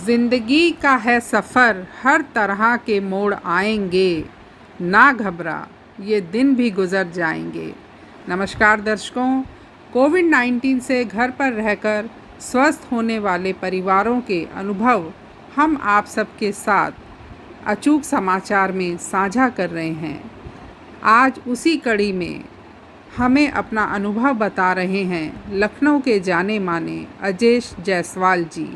जिंदगी का है सफ़र, हर तरह के मोड़ आएंगे, ना घबरा ये दिन भी गुजर जाएंगे। नमस्कार दर्शकों, कोविड-19 से घर पर रहकर स्वस्थ होने वाले परिवारों के अनुभव हम आप सबके साथ अचूक समाचार में साझा कर रहे हैं। आज उसी कड़ी में हमें अपना अनुभव बता रहे हैं लखनऊ के जाने माने अजेश जायसवाल जी।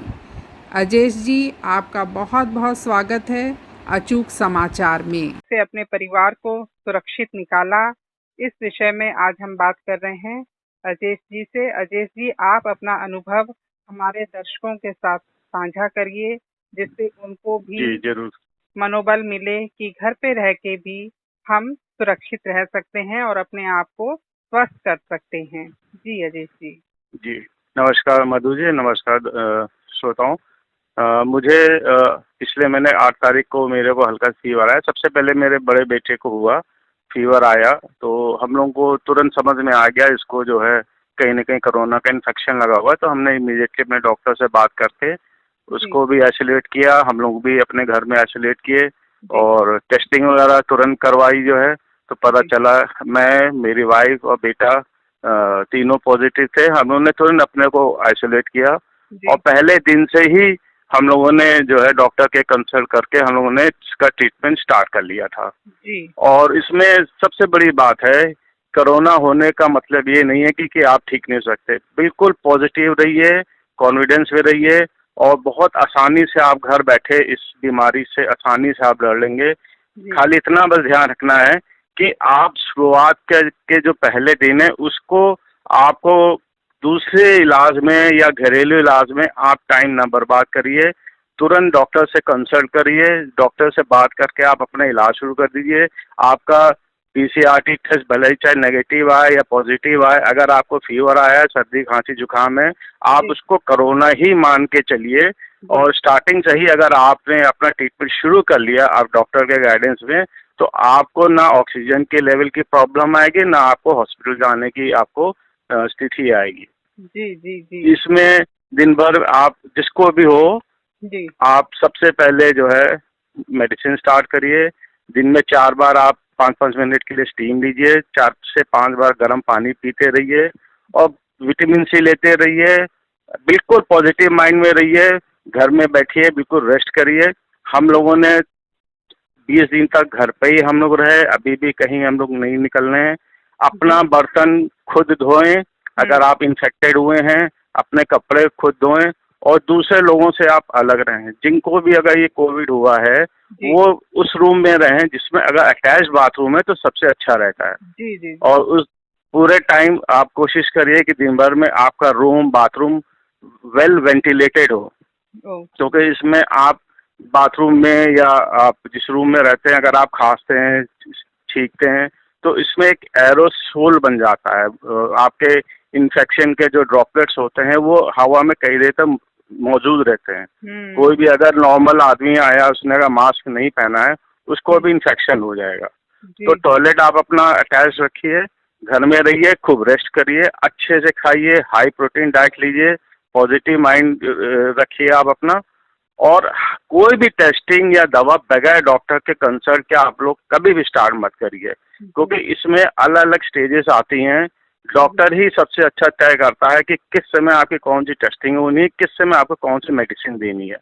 अजेश जी, आपका बहुत बहुत स्वागत है अचूक समाचार में। से अपने परिवार को सुरक्षित निकाला, इस विषय में आज हम बात कर रहे हैं अजेश जी से। अजेश जी, आप अपना अनुभव हमारे दर्शकों के साथ साझा करिए, जिससे उनको भी जरूर मनोबल मिले कि घर पे रह के भी हम सुरक्षित रह सकते हैं और अपने आप को स्वस्थ कर सकते हैं। जी अजेश जी। जी, नमस्कार मधु जी, नमस्कार श्रोताओं। मुझे पिछले महीने 8 तारीख को मेरे को हल्का फीवर आया। सबसे पहले मेरे बड़े बेटे को हुआ, फीवर आया तो हम लोगों को तुरंत समझ में आ गया इसको जो है कहीं ना कहीं कोरोना का इन्फेक्शन लगा हुआ है। तो हमने इमीडिएटली अपने डॉक्टर से बात करके उसको भी आइसोलेट किया, हम लोग भी अपने घर में आइसोलेट किए और टेस्टिंग वगैरह तुरंत करवाई जो है। तो पता चला मैं, मेरी वाइफ और बेटा तीनों पॉजिटिव थे। हम लोगों ने तुरंत अपने को आइसोलेट किया और पहले दिन से ही हम लोगों ने जो है डॉक्टर के कंसल्ट करके हम लोगों ने इसका ट्रीटमेंट स्टार्ट कर लिया था। और इसमें सबसे बड़ी बात है, कोरोना होने का मतलब ये नहीं है कि आप ठीक नहीं हो सकते। बिल्कुल पॉजिटिव रहिए, कॉन्फिडेंस में रहिए और बहुत आसानी से आप घर बैठे इस बीमारी से आसानी से आप लड़ लेंगे। खाली इतना बस ध्यान रखना है कि आप शुरुआत के जो पहले दिन है उसको आपको दूसरे इलाज में या घरेलू इलाज में आप टाइम ना बर्बाद करिए। तुरंत डॉक्टर से कंसल्ट करिए, डॉक्टर से बात करके आप अपना इलाज शुरू कर दीजिए। आपका पीसीआर टेस्ट भले ही चाहे नेगेटिव आए या पॉजिटिव आए, अगर आपको फीवर आया है, सर्दी खांसी जुकाम है, आप उसको कोरोना ही मान के चलिए। और स्टार्टिंग से ही अगर आपने अपना ट्रीटमेंट शुरू कर लिया आप डॉक्टर के गाइडेंस में, तो आपको ना ऑक्सीजन के लेवल की प्रॉब्लम आएगी, ना आपको हॉस्पिटल जाने की आपको स्थिति आएगी। जी। इसमें दिन भर आप जिसको भी हो आप सबसे पहले जो है मेडिसिन स्टार्ट करिए। दिन में 4 बार आप 5-5 मिनट के लिए स्टीम लीजिए, 4 से 5 बार गर्म पानी पीते रहिए और विटामिन सी लेते रहिए। बिल्कुल पॉजिटिव माइंड में रहिए, घर में बैठिए, बिल्कुल रेस्ट करिए। हम लोगों ने 20 दिन तक घर पे ही हम लोग रहे, अभी भी कहीं हम लोग नहीं निकल रहे हैं। अपना बर्तन खुद धोएं, अगर आप इन्फेक्टेड हुए हैं अपने कपड़े खुद धोएं और दूसरे लोगों से आप अलग रहें। जिनको भी अगर ये कोविड हुआ है वो उस रूम में रहें जिसमें अगर अटैच बाथरूम है तो सबसे अच्छा रहता है। और उस पूरे टाइम आप कोशिश करिए कि दिन भर में आपका रूम बाथरूम वेल वेंटिलेटेड हो, क्योंकि इसमें आप बाथरूम में या आप जिस रूम में रहते हैं अगर आप खांसते हैं छींकते हैं तो इसमें एक एरोसोल बन जाता है। आपके इन्फेक्शन के जो ड्रॉपलेट्स होते हैं वो हवा में कई देर तक मौजूद रहते हैं। कोई भी अगर नॉर्मल आदमी आया उसने अगर मास्क नहीं पहना है उसको भी इन्फेक्शन हो जाएगा। तो टॉयलेट आप अपना अटैच रखिए, घर में रहिए, खूब रेस्ट करिए, अच्छे से खाइए, हाई प्रोटीन डाइट लीजिए, पॉजिटिव माइंड रखिए आप अपना। और कोई भी टेस्टिंग या दवा बगैर डॉक्टर के कंसल्ट के आप लोग कभी भी स्टार्ट मत करिए, क्योंकि इसमें अलग अलग स्टेजेस आती हैं। डॉक्टर ही सबसे अच्छा तय करता है कि किस समय आपकी कौन सी टेस्टिंग होनी है, किस समय आपको कौन सी मेडिसिन देनी है।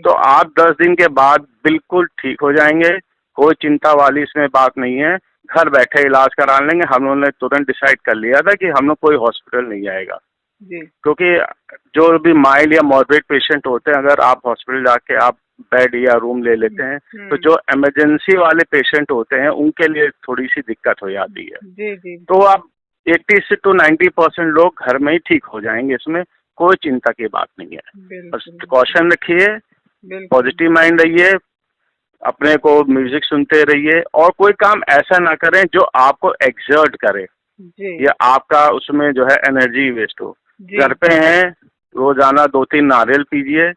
तो आप 10 दिन के बाद बिल्कुल ठीक हो जाएंगे, कोई चिंता वाली इसमें बात नहीं है। घर बैठे इलाज करा लेंगे। हम लोगों ने तुरंत डिसाइड कर लिया था कि हम लोग कोई हॉस्पिटल नहीं जाएगा, क्योंकि जो भी माइल्ड या मॉडरेट पेशेंट होते हैं अगर आप हॉस्पिटल जाके आप बेड या रूम ले लेते हैं तो जो इमरजेंसी वाले पेशेंट होते हैं उनके लिए थोड़ी सी दिक्कत हो जाती है। तो आप 80 से तो 90% लोग घर में ही ठीक हो जाएंगे, इसमें कोई चिंता की बात नहीं है। बस प्रिकॉशन रखिए, पॉजिटिव माइंड रहिए, अपने को म्यूजिक सुनते रहिए और कोई काम ऐसा ना करें जो आपको एक्सर्ट करे या आपका उसमें जो है एनर्जी वेस्ट हो। घर पे हैं, रोजाना 2-3 नारियल पीजिए,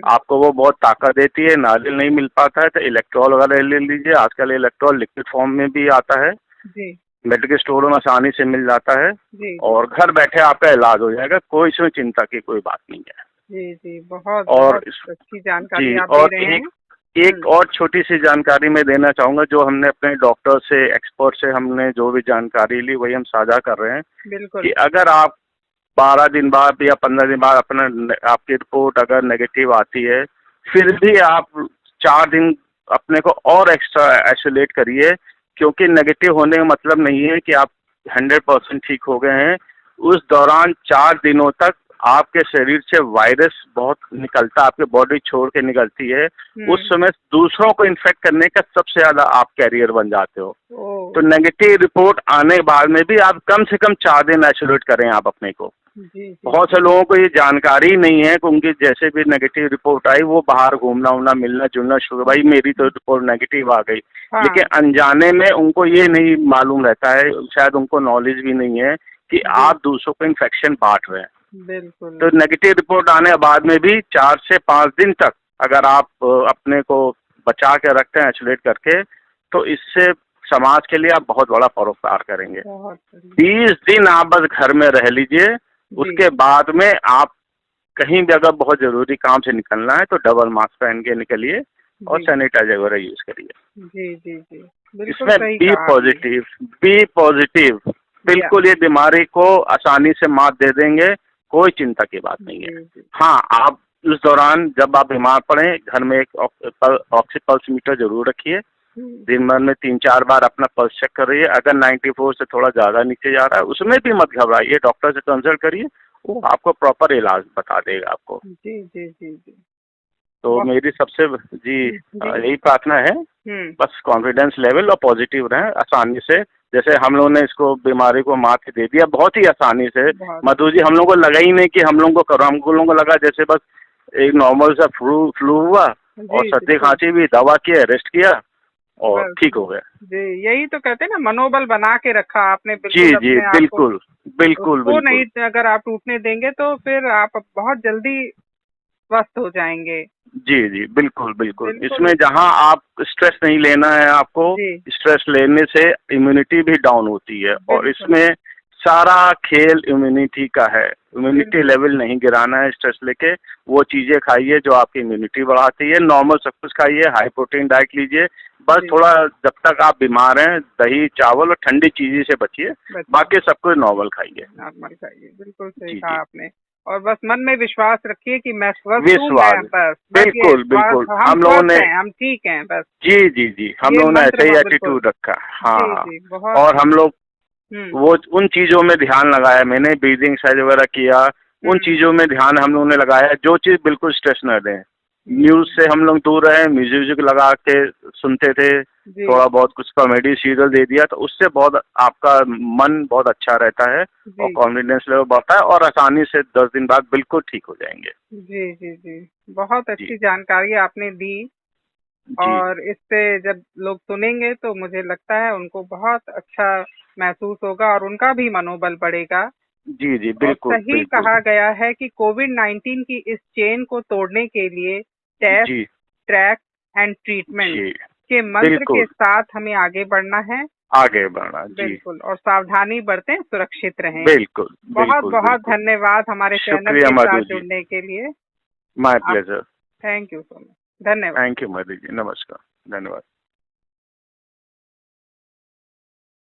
आपको वो बहुत ताकत देती है। नारियल नहीं मिल पाता है तो इलेक्ट्रॉल वगैरह ले लीजिए, आजकल इलेक्ट्रॉल लिक्विड फॉर्म में भी आता है। मेडिकल स्टोरों में आसानी से मिल जाता है जी और घर बैठे आपका इलाज हो जाएगा, कोई इसमें चिंता की कोई बात नहीं है। जी जी, बहुत और बहुत अच्छी जानकारी जी, आप दे और रहे हैं। एक एक और छोटी सी जानकारी मैं देना चाहूँगा, जो हमने अपने डॉक्टर से, एक्सपर्ट से हमने जो भी जानकारी ली वही हम साझा कर रहे हैं, कि बिल्कुल। अगर आप 12 दिन बाद या 15 दिन बाद आपकी रिपोर्ट अगर नेगेटिव आती है, फिर भी आप 4 दिन अपने को और एक्स्ट्रा आइसोलेट करिए, क्योंकि नेगेटिव होने का मतलब नहीं है कि आप 100% ठीक हो गए हैं। उस दौरान 4 दिनों तक आपके शरीर से वायरस बहुत निकलता है, आपकी बॉडी छोड़ के निकलती है। उस हम्म। समय दूसरों को इन्फेक्ट करने का सबसे ज़्यादा आप कैरियर बन जाते हो। ओ। तो नेगेटिव रिपोर्ट आने के बाद में भी आप कम से कम 4 दिन आइसोलेट करें आप अपने को। जी जी। बहुत से लोगों को ये जानकारी नहीं है कि उनकी जैसे भी नेगेटिव रिपोर्ट आई वो बाहर घूमना उमना मिलना जुलना शुरू, भाई मेरी तो रिपोर्ट नेगेटिव आ गई, हाँ। लेकिन अनजाने में उनको ये नहीं मालूम रहता है, शायद उनको नॉलेज भी नहीं है कि जी। आप दूसरों को इन्फेक्शन बांट रहे हैं। बिल्कुल। तो नेगेटिव रिपोर्ट आने के बाद में भी 4 से 5 दिन तक अगर आप अपने को बचा के रखते हैं आइसोलेट करके, तो इससे समाज के लिए आप बहुत बड़ा परोपकार करेंगे। बहुत बढ़िया। 20 दिन आप बस घर में रह लीजिए, जी उसके बाद में आप कहीं भी अगर बहुत ज़रूरी काम से निकलना है तो डबल मास्क पहन के निकलिए और जी सैनिटाइजर वगैरह यूज़ करिए। जी जी जी, बिल्कुल इसमें सही कहा आपने। बी पॉजिटिव, या। बिल्कुल ये बीमारी को आसानी से मात दे देंगे, कोई चिंता की बात नहीं है। जी जी। हाँ, आप उस दौरान जब आप बीमार पड़ें, घर में एक ऑक्सी पल्स मीटर ज़रूर रखिए। हम्म। दिन भर में 3-4 बार अपना पल्स चेक करिए, अगर 94 से थोड़ा ज़्यादा नीचे जा रहा है, उसमें भी मत घबराइए, डॉक्टर से कंसल्ट करिए, वो आपको प्रॉपर इलाज बता देगा आपको। जी जी जी जी। तो वाह। मेरी सबसे जी जी। यही प्रार्थना है, बस कॉन्फिडेंस लेवल और पॉजिटिव रहें आसानी से। जैसे हम लोगों ने इसको बीमारी को मात दे दिया बहुत ही आसानी से। बहुत। मधु जी, हम लोगों को लगा ही नहीं कि हम लोगों को करो, हम लोगों को लगा जैसे बस एक नॉर्मल सा फ्लू हुआ और जी सर्दी बिल्कुल। खांसी भी, दवा किया, रेस्ट किया और बस। ठीक हो गए। जी, यही तो कहते हैं ना, मनोबल बना के रखा आपने जी, बिल्कुल जी, अपने आप को। बिल्कुल, बिल्कुल, उसको बिल्कुल। नहीं अगर आप टूटने देंगे तो फिर आप बहुत जल्दी स्वस्थ हो जाएंगे। जी, जी, बिल्कुल, बिल्कुल। बिल्कुल। इसमें जहाँ आप स्ट्रेस नहीं लेना है आपको, जी स्ट्रेस लेने से इम्यूनिटी भी डाउन होती है और बिल्कुल। इसमें सारा खेल इम्यूनिटी का है। इम्यूनिटी बिल्कुल। लेवल नहीं गिराना है स्ट्रेस लेके, वो चीज़ें खाइए जो आपकी इम्यूनिटी बढ़ाती है, नॉर्मल सब कुछ खाइए, हाई प्रोटीन डाइट लीजिए, बस जी। थोड़ा जब तक आप बीमार हैं, दही, चावल और ठंडी चीज़ों से बचिए, बच्चे। बाकी सब कुछ नॉर्मल खाइए। नॉर्मल खाइए, बिल्कुल सही जी, कहा जी। आपने। और बस मन में विश्वास रखिए कि मैं स्वस्थ हूँ, मैं विश्वास, बस बस ये बिल्कुल, बिल्कुल। हम हम लोगों स्वस्थ ने हैं, हम ठीक हैं बस। जी, जी, जी। हम ये लोगों ने मंत्र ऐसे ही बिल्कुल। एटीट्यूड रखा। हाँ, जी हाँ। जी, बहुत। और हम लोग हम्म वो उन चीज़ों में ध्यान लगाया, मैंने ब्रीदिंग एक्सरसाइज वगैरह किया, उन हम्म। चीज़ों में ध्यान हम लोगों ने लगाया, जो चीज़ बिल्कुल स्ट्रेस न दें। न्यूज़ से हम लोग दूर रहे, म्यूज़िक व्यूज़िक लगा के सुनते थे, जी थोड़ा बहुत कुछ कॉमेडी सीरियल दे दिया, तो उससे बहुत आपका मन बहुत अच्छा रहता है और जी कॉन्फिडेंस लेवल बढ़ता है और आसानी से 10 दिन बाद बिल्कुल ठीक हो जाएँगे। जी जी जी, बहुत जी, अच्छी जानकारी आपने दी। जी। और इससे जब लोग सुनेंगे तो मुझे लगता है उनको बहुत अच्छा महसूस होगा और उनका भी मनोबल बढ़ेगा। जी, जी, और बिल्कुल, सही बिल्कुल। कहा गया है कि कोविड-19 की इस चेन को तोड़ने के लिए टेस्ट, जी, ट्रैक एंड ट्रीटमेंट जी। के मंत्र के बिल्कुल, साथ हमें आगे बढ़ना है। आगे बढ़ना, जी। बिल्कुल, और सावधानी बरतें, सुरक्षित रहें। बिल्कुल, बहुत बिल्कुल, बहुत बिल्कुल। धन्यवाद हमारे चैनल शुक्रिया के साथ मधु जी। जुड़ने के लिए। माय आप pleasure. Thank you so much. धन्यवाद। थैंक यू मधु जी, नमस्कार, धन्यवाद।